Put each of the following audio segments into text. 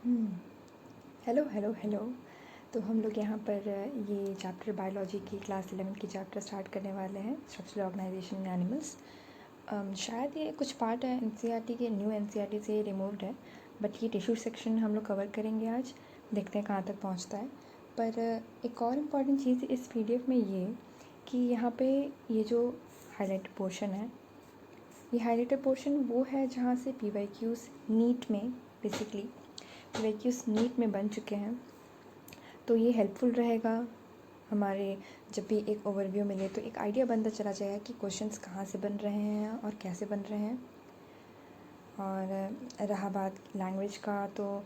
हम्म, hello hello hello. तो हम लोग यहाँ पर ये चैप्टर बायोलॉजी की क्लास 11 की चैप्टर स्टार्ट करने वाले हैं, स्ट्रक्चरल ऑर्गेनाइजेशन इन एनिमल्स। शायद ये कुछ पार्ट है एनसीईआरटी के, न्यू एनसीईआरटी से रिमूव्ड है, बट ये टिश्यू सेक्शन हम लोग कवर करेंगे आज। देखते हैं कहाँ तक पहुँचता है। पर एक और इम्पॉर्टेंट चीज़ इस पीडीएफ में ये कि यहाँ पे ये जो हाईलाइटेड पोर्शन है, ये हाईलाइटेड पोर्शन वो है जहाँ से पीवाईक्यूज़ नीट में बेसिकली पीवाईक्यूज़ नीट में बन चुके हैं। तो ये हेल्पफुल रहेगा हमारे, जब भी एक ओवरव्यू मिले तो एक आइडिया बनता चला जाएगा कि क्वेश्चंस कहाँ से बन रहे हैं और कैसे बन रहे हैं। और रहा बात लैंग्वेज का, तो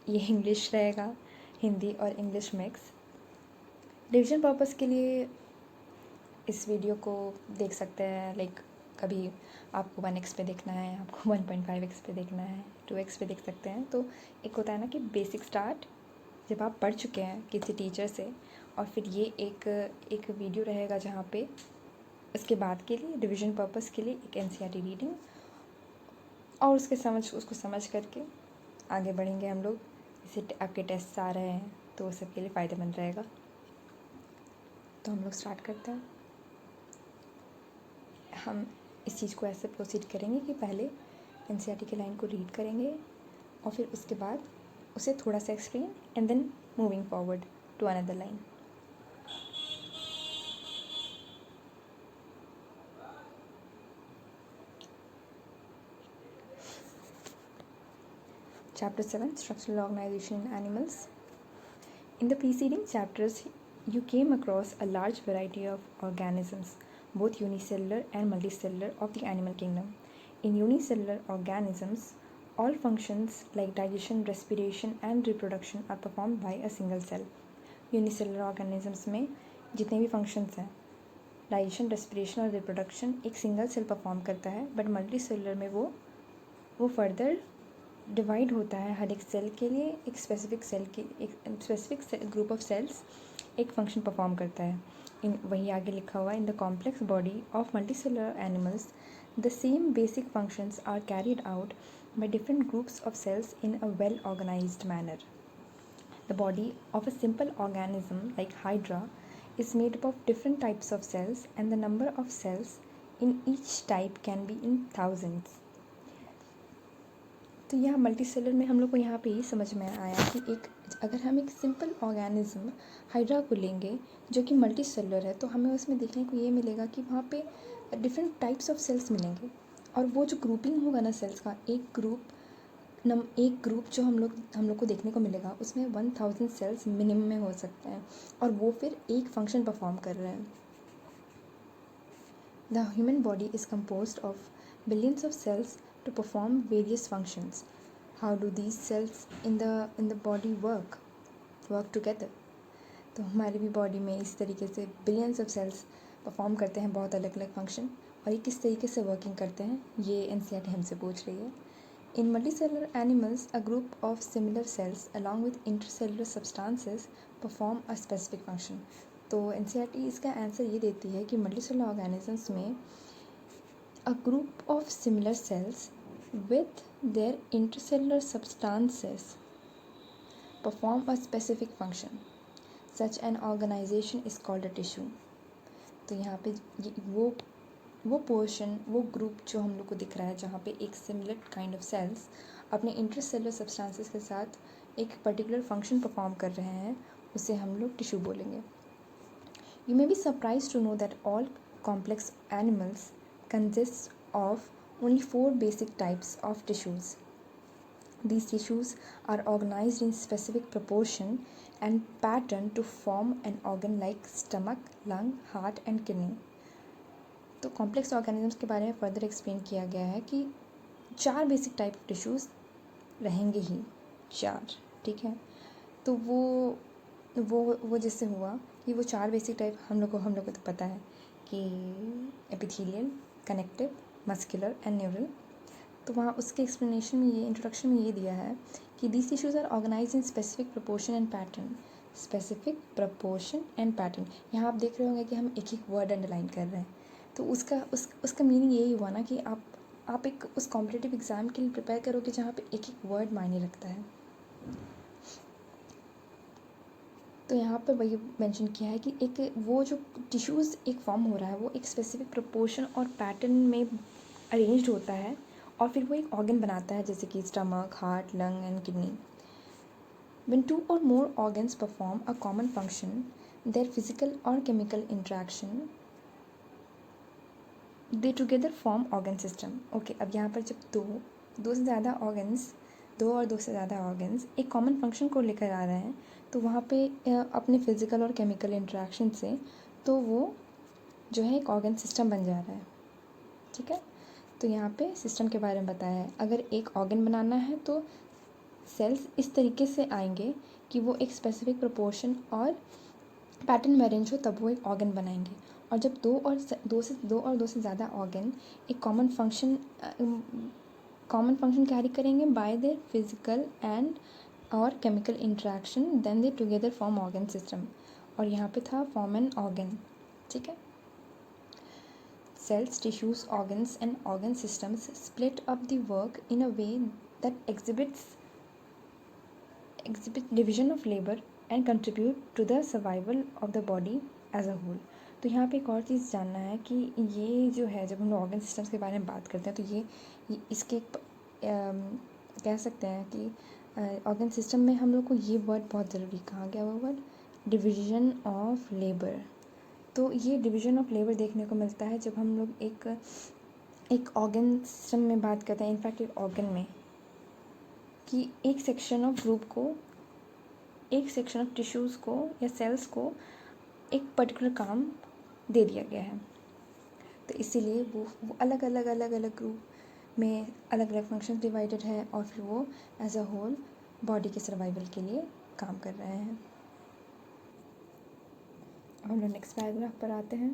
ये इंग्लिश रहेगा, हिंदी और इंग्लिश मिक्स। रिविजन पर्पस के लिए इस वीडियो को देख सकते हैं, लाइक कभी आपको 1x पे देखना है, आपको 1.5x पे देखना है, 2x पे देख सकते हैं। तो एक होता है ना कि बेसिक स्टार्ट जब आप पढ़ चुके हैं किसी टीचर से, और फिर ये एक वीडियो रहेगा जहाँ पे उसके बाद के लिए रिवीजन पर्पस के लिए एक एनसीईआरटी रीडिंग, और उसको समझ करके आगे बढ़ेंगे हम लोग। जैसे आपके टेस्ट आ रहे हैं तो सबके लिए फ़ायदेमंद रहेगा। तो हम लोग स्टार्ट करते हैं। हम इस चीज़ को ऐसे प्रोसीड करेंगे कि पहले एनसीईआरटी की लाइन को रीड करेंगे और फिर उसके बाद उसे थोड़ा सा explain and then moving forward to another line. Chapter 7, Structural Organization in Animals. In the preceding chapters, you came across a large variety of organisms, both unicellular and multicellular, of the animal kingdom. In unicellular organisms, all functions like digestion, respiration, and reproduction are performed by a single cell. Unicellular organisms में जितने भी functions हैं, digestion, respiration और reproduction एक single cell perform करता है, but multi cellular में वो फर्दर डिवाइड होता है। हर एक सेल के लिए एक स्पेसिफिक ग्रुप ऑफ सेल्स एक फंक्शन परफॉर्म करता है। इन वही आगे लिखा हुआ है, in the complex body of multicellular animals the same basic functions are carried out by different groups of cells in a well organized manner. The body of a simple organism like Hydra is made up of different types of cells, and the number of cells in each type can be in thousands. तो यह multi cellular में हम लोग को यहाँ पे ये समझ में आया कि अगर हम एक सिंपल ऑर्गेनिज्म हाइड्रा को लेंगे जो कि मल्टी सेलर है, तो हमें उसमें देखने को ये मिलेगा कि वहाँ पे डिफरेंट टाइप्स ऑफ सेल्स मिलेंगे, और वो जो ग्रुपिंग होगा ना सेल्स का, एक ग्रुप जो हम लोग को देखने को मिलेगा उसमें 1000 सेल्स मिनिमम में हो सकते हैं, और वो फिर एक फंक्शन परफॉर्म कर रहे हैं। The human body is composed of billions of cells to perform various functions. How do these cells in the body work together? तो हमारी भी बॉडी में इस तरीके से बिलियंस ऑफ सेल्स परफॉर्म करते हैं बहुत अलग अलग फंक्शन, और ये किस तरीके से वर्किंग करते हैं ये एनसीईआरटी हमसे पूछ रही है। In multicellular animals a group of similar cells along with intercellular substances perform a specific function. तो एनसीईआरटी इसका आंसर ये देती है कि मल्टीसेलुलर ऑर्गेनिजम्स में a group of similar cells with their intercellular substances perform a specific function. Such an organization is called a tissue. तो यहाँ पे वो पोर्शन, वो ग्रुप जो हम लोग को दिख रहा है जहाँ पे एक सिमिलर काइंड ऑफ सेल्स अपने इंटरसेलुलर सब्सटेंसेस के साथ एक पर्टिकुलर फंक्शन परफॉर्म कर रहे हैं, उसे हम लोग टिश्यू बोलेंगे। You may be surprised to know that all complex animals consists of only 4 basic types of tissues. These tissues are organized in specific proportion and pattern to form an organ like stomach, lung, heart and kidney. तो complex organisms के बारे में further explain किया गया है कि 4 basic type of tissues रहेंगे ही, 4, ठीक है। तो वो जिससे हुआ कि वो 4 बेसिक टाइप हम लोग को तो पता है कि epithelial, connective, muscular and neural. तो वहाँ उसके एक्सप्लेनेशन में ये इंट्रोडक्शन में ये दिया है कि these tissues are organize in specific proportion and pattern. Specific proportion and pattern, यहाँ आप देख रहे होंगे कि हम एक वर्ड अंडरलाइन कर रहे हैं, तो उसका मीनिंग यही हुआ ना कि आप आप एक उस कॉम्पिटिटिव एग्ज़ाम के लिए प्रिपेयर करोगे जहाँ पे एक एक वर्ड मायने रखता है। तो यहाँ पर वही मेंशन किया है कि एक वो जो टिश्यूज़ एक फॉर्म हो रहा है वो एक स्पेसिफिक प्रोपोर्शन और पैटर्न में अरेंज्ड होता है और फिर वो एक ऑर्गन बनाता है, जैसे कि stomach, heart, lung and kidney. When two or more organs perform a common function, their physical or chemical interaction, they together form organ system. Okay, अब यहाँ पर जब दो से ज़्यादा ऑर्गन्स दो से ज़्यादा ऑर्गन्स एक कॉमन फंक्शन को लेकर आ रहे हैं तो वहाँ पे अपने फिज़िकल और केमिकल इंटरेक्शन से तो वो जो है एक ऑर्गन सिस्टम बन जा रहा है। ठीक है, तो यहाँ पे सिस्टम के बारे में बताया है। अगर एक ऑर्गन बनाना है तो सेल्स इस तरीके से आएंगे कि वो एक स्पेसिफिक प्रोपोर्शन और पैटर्न में अरेंज हो, तब वो एक ऑर्गन बनाएंगे। और जब दो से ज़्यादा ऑर्गन एक कॉमन फंक्शन कैरी करेंगे बाय देयर फिजिकल एंड और chemical interaction, then they together form organ system. और यहाँ पे था फॉर्म एन ऑर्गन। ठीक है, cells, tissues, organs and organ systems split up the work in a way that exhibit division of labor and contribute to the survival of the body as a whole। तो यहाँ पे एक और चीज़ जानना है कि ये जो है, जब हम लोग ऑर्गन सिस्टम्स के बारे में बात करते हैं तो ये इसके कह सकते हैं कि ऑर्गन सिस्टम में हम लोग को ये वर्ड बहुत ज़रूरी कहा गया, वो वर्ड डिविजन ऑफ लेबर। तो ये डिवीज़न ऑफ लेबर देखने को मिलता है जब हम लोग एक ऑर्गन सिस्टम में बात करते हैं, इनफैक्ट एक ऑर्गन में, कि एक सेक्शन ऑफ टिश्यूज़ को या सेल्स को एक पर्टिकुलर काम दे दिया गया है। तो इसीलिए वो अलग अलग ग्रुप में अलग अलग फंक्शंस डिवाइडेड है और फिर वो एज अ होल बॉडी के सर्वाइवल के लिए काम कर रहे हैं। हम लोग नेक्स्ट पैराग्राफ पर आते हैं।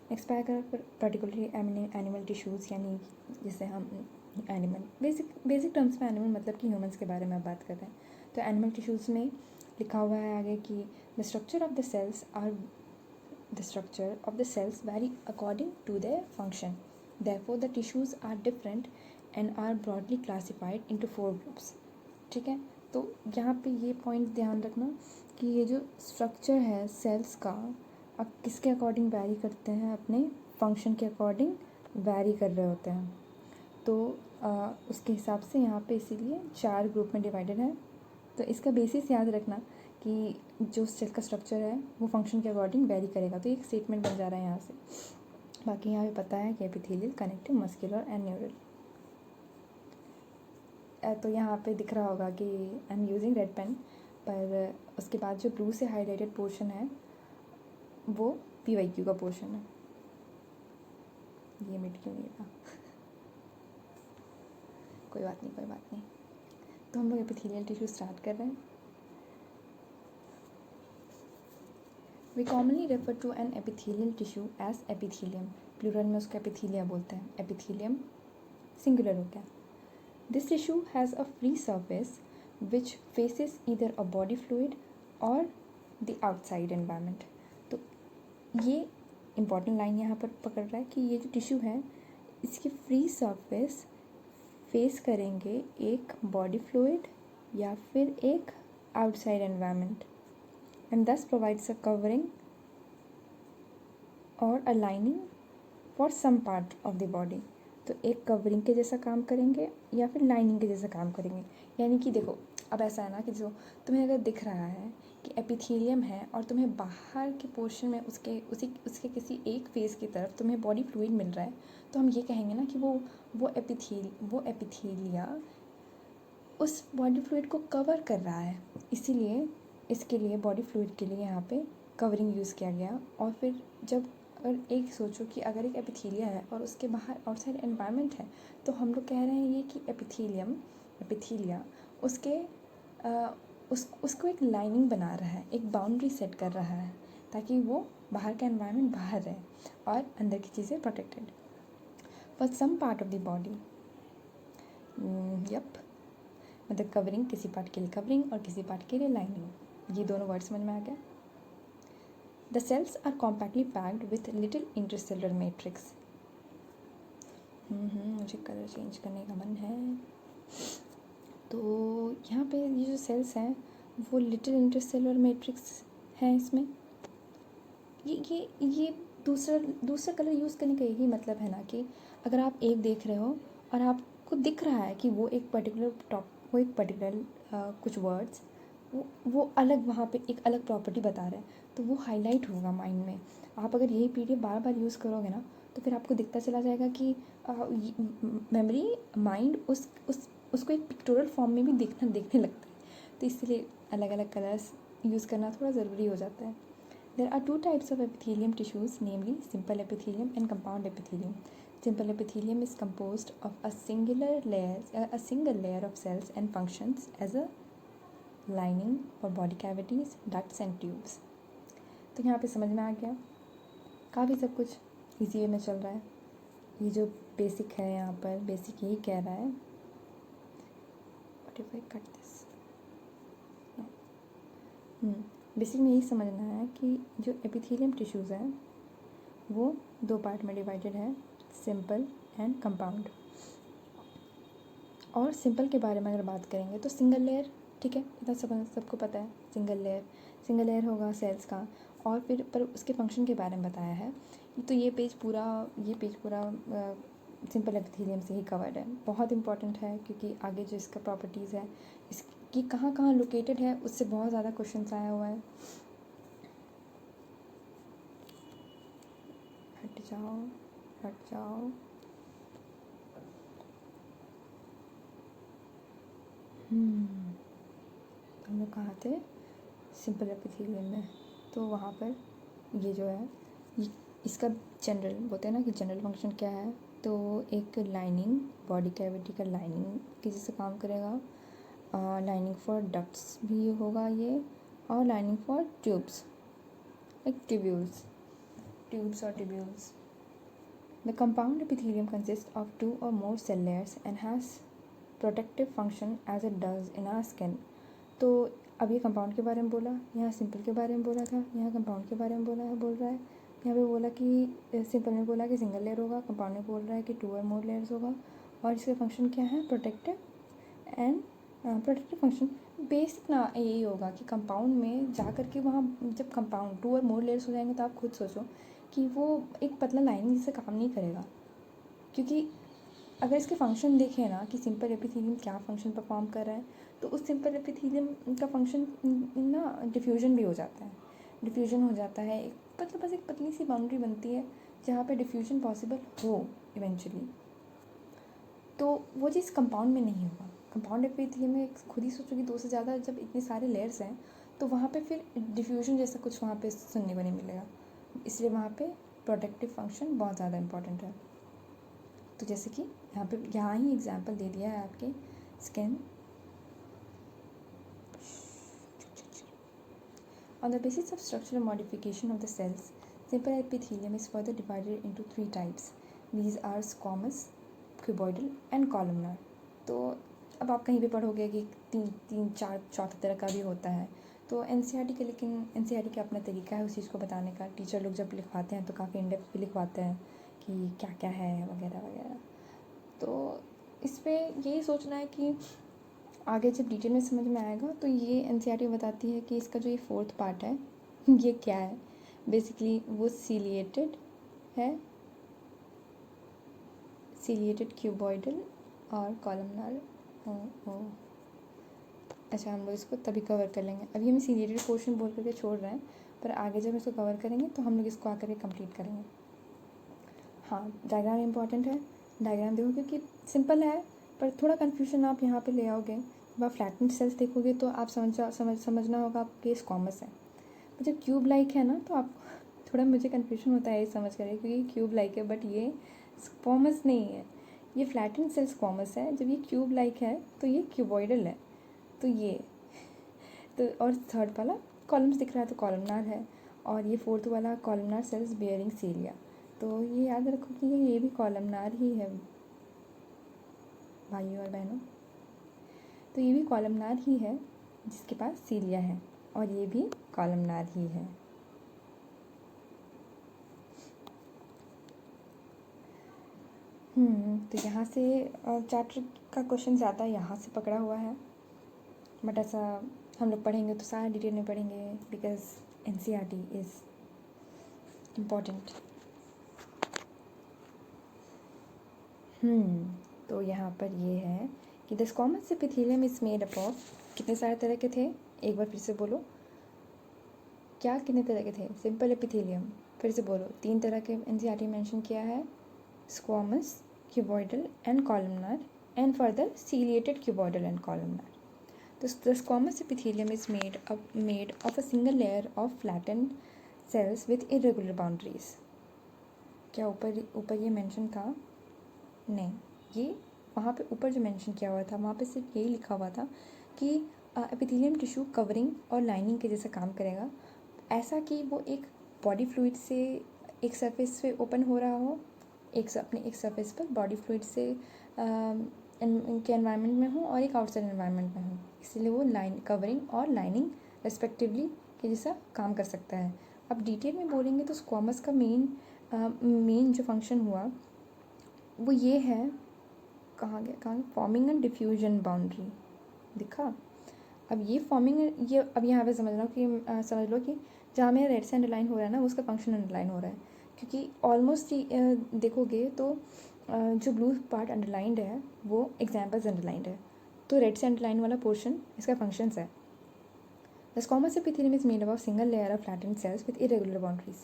नेक्स्ट पैराग्राफ पर पर्टिकुलरली एनिमल टिश्यूज़, यानी जिसे हम एनिमल बेसिक टर्म्स में एनिमल मतलब कि ह्यूमंस के बारे में आप बात कर रहे हैं। तो एनिमल टिश्यूज़ में लिखा हुआ है आगे कि the structure of the cells vary according to their function, therefore the tissues are different and are broadly classified into 4 groups. ठीक है, तो यहाँ पे ये पॉइंट ध्यान रखना कि ये जो स्ट्रक्चर है सेल्स का, अब किसके अकॉर्डिंग वैरी करते हैं, अपने फंक्शन के अकॉर्डिंग वैरी कर रहे होते हैं। तो उसके हिसाब से यहाँ पे इसीलिए 4 ग्रुप में डिवाइडेड है। तो इसका बेसिस याद रखना कि जो सेल का स्ट्रक्चर है वो फंक्शन के अकॉर्डिंग वैरी करेगा। तो एक स्टेटमेंट बन जा रहा है यहाँ से। बाकी यहाँ पे पता है कि epithelial, connective, muscular and neural. तो यहाँ पे दिख रहा होगा कि I am using red pen, पर उसके बाद जो ब्लू से हाईलाइटेड पोर्शन है वो PYQ का पोर्शन है। ये मिट क्यों नहीं था? कोई बात नहीं। तो हम लोग एपिथेलियल टिश्यू स्टार्ट कर रहे हैं। We commonly refer to an epithelial tissue as epithelium. Plural में उसको एपिथेलिया बोलते हैं। एपिथेलियम सिंगुलर हो गया। This tissue has a free surface which faces either a body fluid or the outside environment। तो ये इम्पॉर्टेंट लाइन यहाँ पर पकड़ रहा है कि ये जो टिश्यू है इसकी फ्री सरफेस फेस करेंगे एक बॉडी फ्लूइड या फिर एक outside environment, and thus provides a covering or a lining for some part of the body. तो एक कवरिंग के जैसा काम करेंगे या फिर लाइनिंग के जैसा काम करेंगे। यानी कि देखो, अब ऐसा है ना कि जो तुम्हें अगर दिख रहा है कि एपिथेलियम है और तुम्हें बाहर के पोर्शन में उसके किसी एक फेस की तरफ तुम्हें बॉडी फ्लूइड मिल रहा है, तो हम ये कहेंगे ना कि वो एपिथेलिया उस बॉडी फ्लूइड को कवर कर रहा है। इसीलिए इसके लिए बॉडी फ्लूइड के लिए यहाँ पे कवरिंग यूज़ किया गया। और फिर जब अगर एक सोचो कि अगर एक एपिथेलिया है और उसके बाहर आउटसाइड एनवायरनमेंट है, तो हम लोग कह रहे हैं ये कि एपिथेलिया उसको एक लाइनिंग बना रहा है, एक बाउंड्री सेट कर रहा है, ताकि वो बाहर का एनवायरनमेंट बाहर रहे और अंदर की चीज़ें protected. For some part of the body, मतलब कवरिंग, किसी पार्ट के लिए कवरिंग और किसी पार्ट के लिए लाइनिंग। ये दोनों वर्ड समझ में आ गया। The cells are compactly packed with little intercellular matrix. मुझे कलर चेंज करने का मन है। तो यहाँ पे ये जो सेल्स हैं वो लिटिल इंटरसेलुलर मैट्रिक्स हैं इसमें। ये दूसरा कलर यूज़ करने का यही मतलब है ना कि अगर आप एक देख रहे हो और आपको दिख रहा है कि वो एक पर्टिकुलर कुछ वर्ड्स वो अलग वहाँ पे एक अलग प्रॉपर्टी बता रहे हैं, तो वो हाईलाइट होगा माइंड में। आप अगर यही पीडीएफ बार बार यूज़ करोगे ना तो फिर आपको दिखता चला जाएगा कि मेमोरी माइंड उसको एक पिक्टोरल फॉर्म में भी देखने लगता है। तो इसलिए अलग अलग कलर्स यूज़ करना थोड़ा ज़रूरी हो जाता है। There are two types of epithelium tissues, namely simple epithelium and compound epithelium. Simple epithelium is composed of a single layer of cells and functions as a lining for body cavities, ducts and tubes. तो यहाँ पे समझ में आ गया, काफ़ी सब कुछ इसी वे में चल रहा है। ये जो बेसिक है यहाँ पर बेसिक यही कह रहा है। What if I cut this? Basic में यही समझना है कि जो एपिथेलियम टिश्यूज़ हैं वो दो पार्ट में डिवाइडेड है, सिंपल एंड कंपाउंड। और सिंपल के बारे में अगर बात करेंगे तो सिंगल लेयर, ठीक है, इतना सबको पता है। सिंगल लेयर होगा सेल्स का, और फिर पर उसके फंक्शन के बारे में बताया है। तो ये पेज पूरा सिंपल एपिथेलियम से ही कवर्ड है। बहुत इंपॉर्टेंट है क्योंकि आगे जो इसका प्रॉपर्टीज़ है, इसकी कहाँ कहाँ लोकेटेड है, उससे बहुत ज़्यादा क्वेश्चन आया हुआ है। हट जाओ। हम लोग कहाँ थे? सिंपल एपिथेलियम में। तो वहाँ पर ये जो है इसका जनरल बोलते हैं ना कि जनरल फंक्शन क्या है, तो एक लाइनिंग, बॉडी कैविटी का लाइनिंग की जैसे काम करेगा। लाइनिंग फॉर डक्ट्स भी होगा ये, और lining for tubes like tubes और tubules. The compound epithelium consists of 2 or more cell layers and has protective function as it does in our skin. तो अब ये कंपाउंड के बारे में बोला, यहाँ सिंपल के बारे में बोला था, यहाँ कंपाउंड के बारे में बोल रहा है। यहाँ पे बोला कि सिंपल में बोला कि सिंगल लेयर होगा, कंपाउंड में बोल रहा है कि 2 और मोर लेयर्स होगा, और इसका फंक्शन क्या है, प्रोटेक्टिव फंक्शन। बेसिक ना यही होगा कि कंपाउंड में जा कर के वहाँ जब कंपाउंड 2 और मोर लेयर्स हो जाएंगे तो आप खुद सोचो कि वो एक पतला लाइनिंग जैसे काम नहीं करेगा। क्योंकि अगर इसके फंक्शन देखें ना कि सिंपल एपिथेलियम क्या फंक्शन परफॉर्म कर रहा है, तो उस सिंपल एपिथेलियम का फंक्शन ना डिफ्यूजन भी हो जाता है। डिफ्यूजन हो जाता है, मतलब बस एक पतली सी बाउंड्री बनती है जहाँ पे डिफ्यूजन पॉसिबल हो इवेंचुअली। तो वो चीज़ कंपाउंड में नहीं होगा। कंपाउंड एपिथेलियम में खुद ही सोचो कि 2 से ज़्यादा जब इतने सारे लेयर्स हैं तो वहाँ पे फिर डिफ्यूजन जैसा कुछ वहाँ पे सुनने को नहीं मिलेगा। इसलिए वहाँ पे प्रोटेक्टिव फंक्शन बहुत ज़्यादा इम्पॉर्टेंट है। तो जैसे कि यहाँ ही एग्जांपल दे दिया है आपके skin. On the basis of structural modification of the cells, simple epithelium is further divided into 3 types. These are squamous, cuboidal and columnar. तो अब आप कहीं पे पढ़ोगे कि 3-4 चौथा तरह का भी होता है। तो एनसीईआरटी का अपना तरीका है उस चीज़ को बताने का। टीचर लोग जब लिखवाते हैं तो काफ़ी इन डेप्थ भी लिखवाते हैं कि क्या क्या है वगैरह वगैरह। तो इस पर यही सोचना है कि आगे जब डिटेल में समझ में आएगा तो ये एनसीईआरटी बताती है कि इसका जो ये 4th पार्ट है ये क्या है। बेसिकली वो सीलिएटेड है, सीलिएटेड क्यूबॉइडल और कॉलमनार। अच्छा, हम लोग इसको तभी कवर कर लेंगे। अभी हम सीलिएटेड पोर्शन बोल करके छोड़ रहे हैं, पर आगे जब इसको कवर करेंगे तो हम लोग इसको आकर के कंप्लीट करेंगे। हाँ, डायग्राम इंपॉर्टेंट है। डायग्राम देखो क्योंकि सिंपल है पर थोड़ा कन्फ्यूजन आप यहाँ पे ले आओगे। जब आप फ्लैटेंड सेल्स देखोगे तो आप समझना होगा आपके ये स्क्वामस है। जब क्यूब लाइक है ना तो आप थोड़ा मुझे कन्फ्यूजन होता है ये समझ कर, क्योंकि क्यूब लाइक है बट ये स्क्वामस नहीं है। ये फ्लैटेंड सेल स्क्वामस है। जब ये क्यूब लाइक है तो ये क्यूबॉइडल है। तो ये तो और 3rd वाला कॉलम्स दिख रहा है तो कॉलमनार है, और ये 4th वाला कॉलमनार सेल्स बियरिंग सीलिया। तो ये याद रखो कि ये भी कॉलमनार ही है भाइयों और बहनों। तो ये भी कॉलमनार ही है जिसके पास सीलिया है, और ये भी कॉलमनार ही है। तो यहाँ से चैप्टर का क्वेश्चन ज़्यादा यहाँ से पकड़ा हुआ है, बट ऐसा हम लोग पढ़ेंगे तो सारा डिटेल में पढ़ेंगे, बिकॉज NCERT इज़ इम्पॉर्टेंट। तो यहाँ पर ये है कि the squamous epithelium is made up of, कितने सारे तरह के थे, एक बार फिर से बोलो, क्या कितने तरह के थे? सिंपल एपिथेलियम, फिर से बोलो, 3 तरह के NCERT मेंशन किया है, squamous, cuboidal and columnar, and further ciliated cuboidal and columnar. The squamous epithelium is made of a single layer of flattened cells with irregular boundaries. क्या ऊपर ये मेंशन था? नहीं, ये वहाँ पे ऊपर जो मेंशन किया हुआ था वहाँ पे सिर्फ यही लिखा हुआ था कि एपिथेलियम टिश्यू कवरिंग और लाइनिंग के जैसा काम करेगा, ऐसा कि वो एक बॉडी फ्लूइड से एक सरफेस पे ओपन हो रहा हो, अपने एक सरफेस पर बॉडी फ्लूइड से के एनवायरनमेंट में हो और एक आउटसाइड एनवायरनमेंट में हो, इसलिए वो कवरिंग और लाइनिंग रेस्पेक्टिवली के जैसा काम कर सकता है. अब डिटेल में बोलेंगे तो स्क्वामस का मेन जो फंक्शन हुआ वो ये है, कहाँ गया, फॉर्मिंग एंड डिफ्यूजन बाउंड्री दिखा. अब ये फॉर्मिंग, ये अब यहाँ पे समझ लो कि जहाँ मेरा रेड से अंडरलाइन हो रहा है ना, उसका फंक्शन अंडरलाइन हो रहा है, क्योंकि ऑलमोस्ट देखोगे तो जो ब्लू पार्ट अंडरलाइंड है वो एग्जाम्पल्स अंडरलाइंड है, तो रेड से अंडरलाइन वाला पोर्शन इसका फंक्शंस है. The squamous epithelium is made up of single layer of flattened cells with irregular boundaries.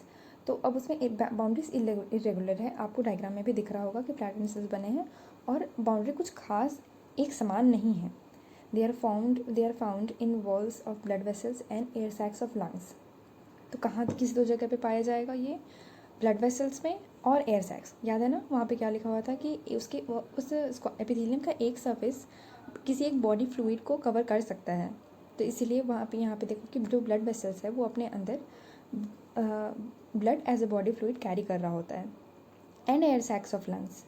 तो अब उसमें बाउंड्रीज इरेगुलर है, आपको डायग्राम में भी दिख रहा होगा कि फ्लैटेंड सेल्स बने हैं और बाउंड्री कुछ खास एक समान नहीं है. They are found in walls of blood vessels and air sacs of lungs. तो कहाँ किस 2 जगह पे पाया जाएगा ये? ब्लड वेसल्स में और एयर सैक्स. याद है ना वहाँ पे क्या लिखा हुआ था कि उस एपिथेलियम का एक सरफेस किसी एक बॉडी फ्लूइड को कवर कर सकता है, तो इसीलिए वहाँ पे यहाँ पे देखो कि जो ब्लड वेसल्स है वो अपने अंदर blood as a body fluid carry कर रहा होता है, and air sacs of lungs,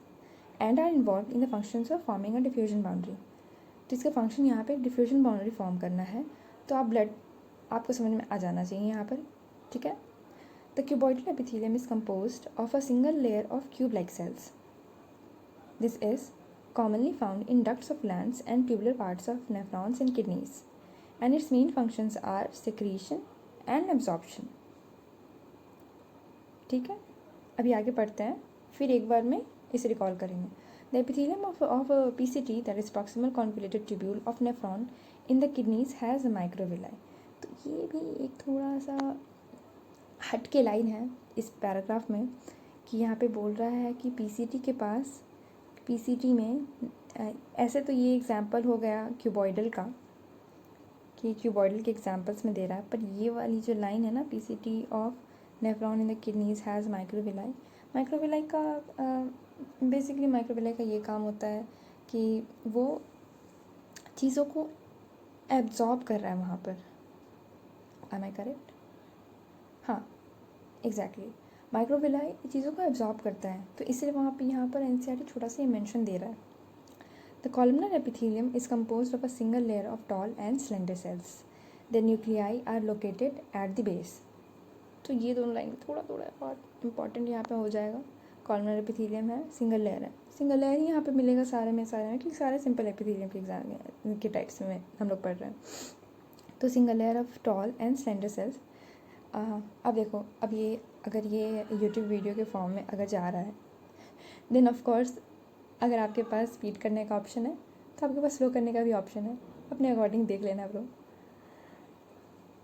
and are involve in the functions of forming a diffusion boundary. तो इसका फंक्शन यहाँ पे डिफ्यूजन बाउंड्री फॉर्म करना है, तो आप ब्लड आपको समझ में आ जाना चाहिए यहाँ पर, ठीक है. The cuboidal epithelium is composed of a single layer of cube like cells. This is commonly found in ducts of glands and tubular parts of nephrons and kidneys, and its main functions are secretion and absorption. ठीक है, अभी आगे पढ़ते हैं, फिर एक बार में इसे रिकॉल करेंगे. The epithelium of PCT, that is proximal convoluted tubule of nephron in the kidneys, has a microvilli. तो ये भी एक थोड़ा सा हट के लाइन है इस पैराग्राफ में, कि यहाँ पे बोल रहा है कि PCT के पास, PCT में ऐसे तो ये एग्जाम्पल हो गया क्यूबॉइडल का, कि क्यूबॉइडल के एग्जाम्पल्स में दे रहा है, पर ये वाली जो लाइन है ना, PCT of nephron in the kidneys has microvilli. Microvilli का बेसिकली माइक्रोविलाई का ये काम होता है कि वो चीज़ों को एब्जॉर्ब कर रहा है वहाँ पर. Am I correct? हाँ, एग्जैक्टली, माइक्रोविलाई चीज़ों को एब्जॉर्ब करता है, तो इसलिए वहाँ पे यहाँ पर NCERT छोटा सा ये मेंशन दे रहा है. The columnar epithelium is composed of a single layer of tall and slender cells. The nuclei are located at the base. तो ये दोनों लाइन थोड़ा और इम्पॉर्टेंट यहाँ पे हो जाएगा. कॉलमनर एपिथेलियम है, सिंगल लेयर है, सिंगल लेयर ही यहाँ पे मिलेगा सारे में, क्योंकि सारे सिंपल एपिथेलियम के एग्जाम के टाइप्स में हम लोग पढ़ रहे हैं. तो single layer of tall and slender cells. अब देखो, अब ये अगर ये यूट्यूब वीडियो के फॉर्म में अगर जा रहा है, देन ऑफ कोर्स अगर आपके पास स्पीड करने का ऑप्शन है तो आपके पास स्लो करने का भी ऑप्शन है, अपने अकॉर्डिंग देख लेना ब्रो.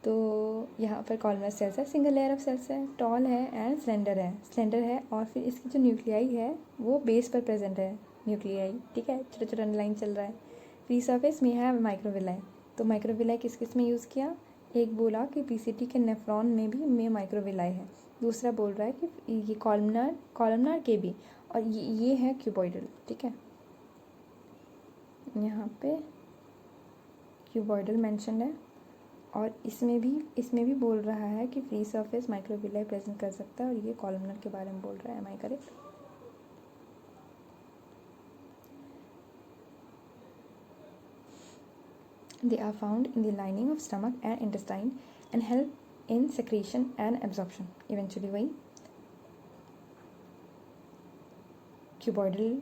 तो यहाँ पर कॉलमनर सेल्स है, सिंगल लेयर ऑफ सेल्स है, टॉल है एंड स्लेंडर है, और फिर इसकी जो न्यूक्लियाई है वो बेस पर प्रेजेंट है, न्यूक्लियाई, ठीक है, छोटा छोटा अंडरलाइन चल रहा है. फ्री सरफेस में है माइक्रोविलाई. तो माइक्रोविलाई किस किस में यूज़ किया? एक बोला कि PCT के नेफ्रॉन में भी माइक्रोविलाई है, दूसरा बोल रहा है कि ये कॉलमनर के भी, और ये है क्यूबॉइडल, ठीक है. यहाँ पे क्यूबॉइडल मेंशन है, और इसमें भी बोल रहा है कि फ्री सरफेस माइक्रोविलाई प्रेजेंट कर सकता है, और ये कॉलमनर के बारे में बोल रहा है. Am I correct? They are found in the lining of stomach and intestine and help in secretion and absorption. Eventually वही क्यूबॉइडल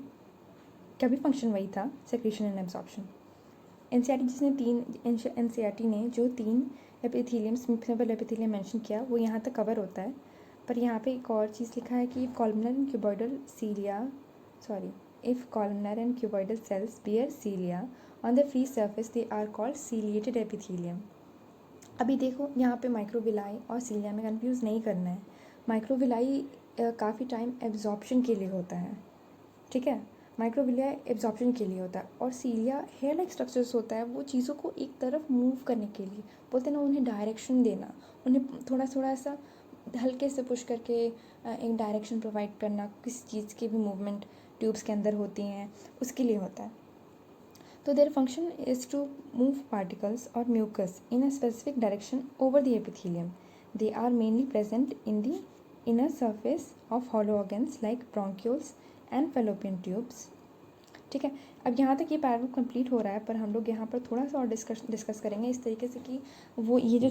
का भी फंक्शन वही था, सेक्रेशन एंड एब्जॉर्प्शन। एनसीईआरटी ने जो 3 एपिथेलियम, सिंपल एपिथेलियम मेंशन किया वो यहाँ तक कवर होता है, पर यहाँ पे एक और चीज़ लिखा है कि if columnar and cuboidal cells bear cilia on the free surface they are called ciliated epithelium। अभी देखो यहाँ पे माइक्रोविलाई और सीलिया में कंफ्यूज नहीं करना है। माइक्रोविलाई काफ़ी टाइम एब्जॉर्प्शन के लिए होता है, ठीक है, माइक्रोविलिया एब्जॉर्प्शन के लिए होता है, और सीलिया हेयर लाइक स्ट्रक्चर्स होता है, वो चीज़ों को एक तरफ मूव करने के लिए, बोलते हैं ना, उन्हें डायरेक्शन देना, उन्हें थोड़ा थोड़ा ऐसा हल्के से पुश करके एक डायरेक्शन प्रोवाइड करना, किसी चीज़ की भी मूवमेंट ट्यूब्स के अंदर होती हैं उसके लिए होता है। तो their function is to move particles or mucus in a specific direction over the epithelium. They are mainly present in the inner surface of hollow organs like bronchioles and fallopian tubes. ठीक है, अब यहाँ तक ये paragraph complete हो रहा है, पर हम लोग यहाँ पर थोड़ा सा और डिस्कस करेंगे इस तरीके से कि वो ये जो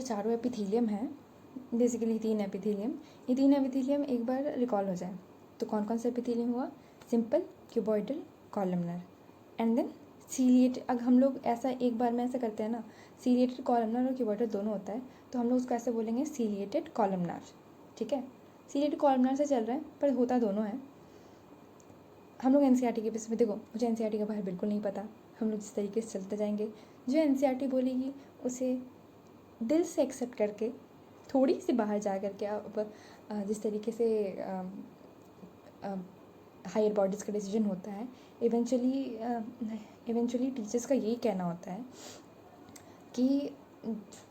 चारों एपिथेलियम हैं, बेसिकली 3 एपिथेलियम, ये 3 एपिथेलियम एक बार रिकॉल हो जाए तो कौन कौन सा एपिथेलियम हुआ? Simple, cuboidal, columnar and then ciliated. अब हम लोग ऐसा एक बार में ऐसा करते हैं ना, सीलिएटेड कॉलमनर और क्यूबॉइडल दोनों होता है, तो हम लोग उसको ऐसे बोलेंगे सीलिएटेड कॉलमनर। ठीक है, सीलिएटेड कॉलमनर से चल रहे हैं पर होता दोनों है। हम लोग एनसीईआरटी के बेसिस पे, देखो मुझे एनसीईआरटी का बाहर बिल्कुल नहीं पता, हम लोग जिस तरीके से चलते जाएंगे, जो एनसीईआरटी बोलेगी उसे दिल से एक्सेप्ट करके, थोड़ी सी बाहर जा करके अब जिस तरीके से हायर बॉडीज़ का डिसीजन होता है, इवेंचुअली टीचर्स का यही कहना होता है कि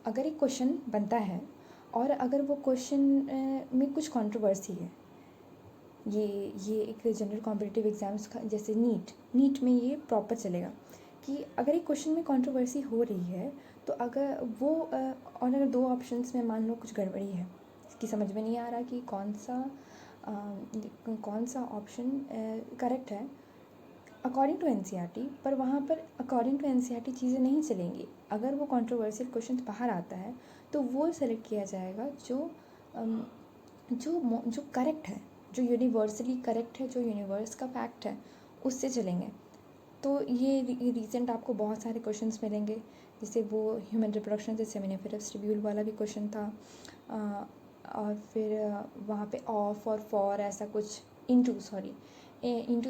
अगर एक क्वेश्चन बनता है और अगर वो क्वेश्चन में कुछ कंट्रोवर्सी है, ये एक जनरल कॉम्पिटिटिव एग्ज़ाम्स का जैसे नीट में ये प्रॉपर चलेगा कि अगर एक क्वेश्चन में कंट्रोवर्सी हो रही है तो अगर वो और अगर 2 ऑप्शंस में मान लो कुछ गड़बड़ी है कि समझ में नहीं आ रहा कि कौन सा ऑप्शन करेक्ट है अकॉर्डिंग टू एनसीईआरटी, पर वहाँ पर अकॉर्डिंग टू एनसीईआरटी चीज़ें नहीं चलेंगी। अगर वो कंट्रोवर्शियल क्वेश्चन बाहर आता है तो वो सेलेक्ट किया जाएगा जो करेक्ट है, जो यूनिवर्सली करेक्ट है, जो यूनिवर्स का फैक्ट है, उससे चलेंगे। तो ये रिसेंट आपको बहुत सारे क्वेश्चंस मिलेंगे, जैसे वो ह्यूमन रिप्रोडक्शन से सेमिनिफेरस ट्रिब्यूल वाला भी क्वेश्चन था, और फिर वहाँ पे ऑफ और फॉर ऐसा कुछ into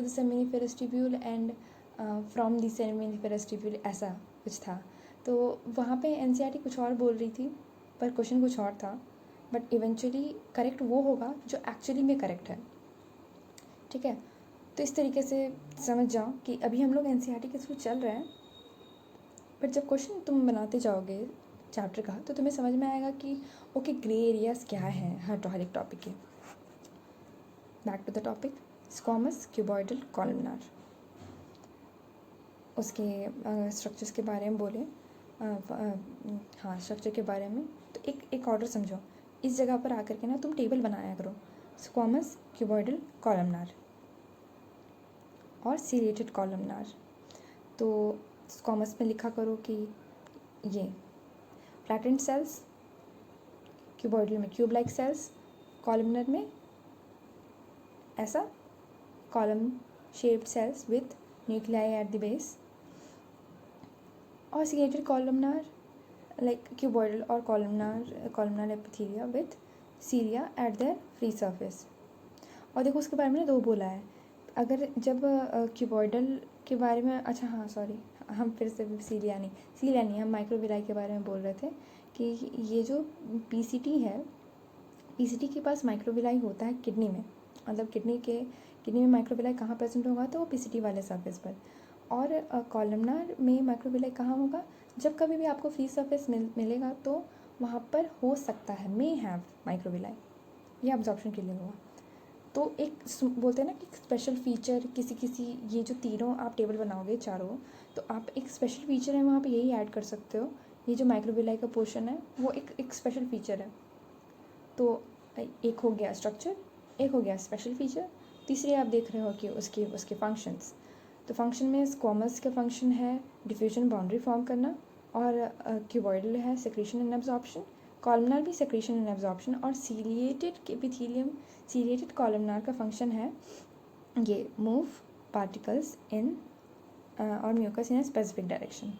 the seminiferous ट्रिब्यूल and from the seminiferous ट्रिब्यूल, ऐसा कुछ था। तो वहाँ पे एनसीईआरटी कुछ और बोल रही थी पर क्वेश्चन कुछ और था, बट इवेंचुअली करेक्ट वो होगा जो एक्चुअली में करेक्ट है। ठीक है, तो इस तरीके से समझ जाओ कि अभी हम लोग एनसीईआरटी के थ्रू चल रहे हैं, बट जब क्वेश्चन तुम बनाते जाओगे चैप्टर का तो तुम्हें समझ में आएगा कि ओके ग्रे एरियाज क्या है हर एक टॉपिक के। Back to the topic, squamous, cuboidal, columnar. उसके स्ट्रक्चर्स के बारे में बोले, हाँ स्ट्रक्चर के बारे में, तो एक ऑर्डर समझो, इस जगह पर आकर के ना तुम टेबल बनाया करो, स्क्वामस, क्यूबॉइडल, कॉलमनर और सीलिएटेड कॉलमनर। तो स्क्वामस में लिखा करो कि ये फ्लैटेंड सेल्स, क्यूबॉइडल में क्यूब लाइक सेल्स, कॉलमनर में ऐसा column shaped cells with nuclei at the base, और सीलिएटेड कॉलमनर लाइक क्यूबॉइडल और columnar epithelia with cilia at their free surface. और देखो उसके बारे में 2 बोला है, अगर जब क्यूबॉइडल के बारे में, अच्छा हाँ सॉरी, हम फिर से सीलिया नहीं, हम माइक्रोविलाई के बारे में बोल रहे थे कि ये जो पीसीटी है, पीसीटी के पास माइक्रोविलाई होता है किडनी में, मतलब किडनी में माइक्रोविलाई कहाँ प्रेजेंट होगा, तो वो पीसीटी वाले सरफेस पर। और कॉलमनर में माइक्रोविलाई कहाँ होगा, जब कभी भी आपको फ्री सरफेस मिलेगा तो वहाँ पर हो सकता है मे हैव माइक्रोविलाई, ये अब्जॉर्प्शन के लिए होगा। तो एक बोलते हैं ना कि स्पेशल फीचर किसी ये जो तीनों आप टेबल बनाओगे चारों, तो आप एक स्पेशल फीचर है वहाँ पे यही ऐड कर सकते हो, ये जो माइक्रोविलाई का पोर्शन है वो एक स्पेशल फीचर है। तो एक हो गया स्ट्रक्चर, एक हो गया स्पेशल फीचर, तीसरी आप देख रहे हो कि उसके फंक्शंस। तो फंक्शन में स्क्वामस का फंक्शन है डिफ्यूजन बाउंड्री फॉर्म करना, और क्यूबॉइडल है सेक्रेशन एंड एब्जॉर्प्शन, कॉलमनार भी सेक्रेशन एंड एब्जॉर्प्शन, और सीलिएटेड एपिथेलियम, सीलिएटेड कॉलमनार का फंक्शन है ये मूव पार्टिकल्स इन और म्यूकस इन स्पेसिफिक डायरेक्शन,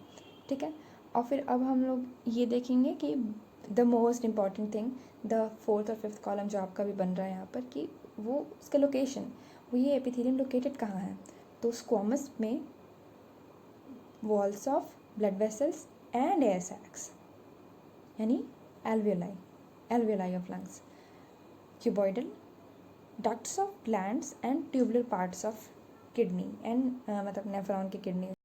ठीक है। और फिर अब हम लोग ये देखेंगे कि the most important thing, the fourth और फिफ्थ कॉलम जो आपका भी बन रहा है यहाँ पर, कि वो उसका लोकेशन, वो ये एपिथेलियम लोकेटेड कहाँ है। तो स्क्वामस में walls of blood vessels and air सैक्स, यानी alveoli of lungs, cuboidal ducts of glands and tubular parts of kidney and मतलब नेफ्रॉन की किडनी